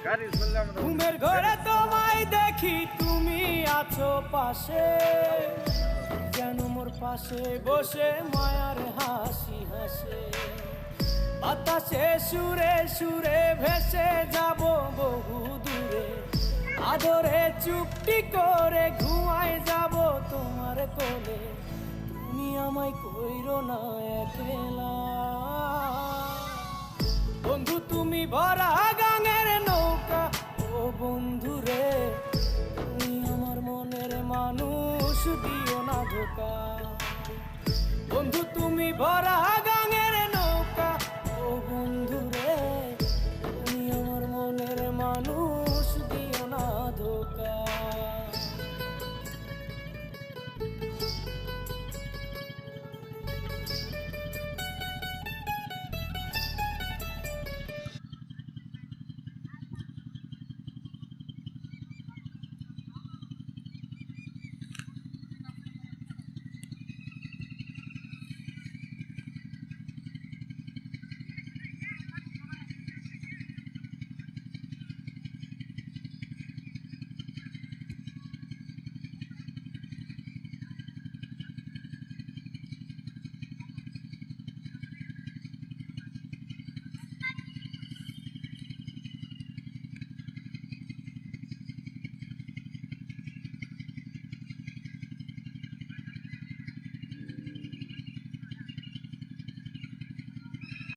ঘুমের ঘরে তোমায় দেখি তুমি আছো পাশে, যেন মোর পাশে বসে মায়ার হাসি হাসে। বাতাসে সুরে সুরে ভেসে যাব বহু দূরে, আদরে চুপটি করে ঘুমায় যাব তোমার কোলে। তুমি আমায় কইরো না একলা বন্ধু, তুমি ভরা গাঙের নৌকা। ও বন্ধু রে, তুমি আমার মনের মানুষ, দিও না ধোকা। বন্ধু তুমি ভরা গাঙের নৌকা। ও বন্ধু রে,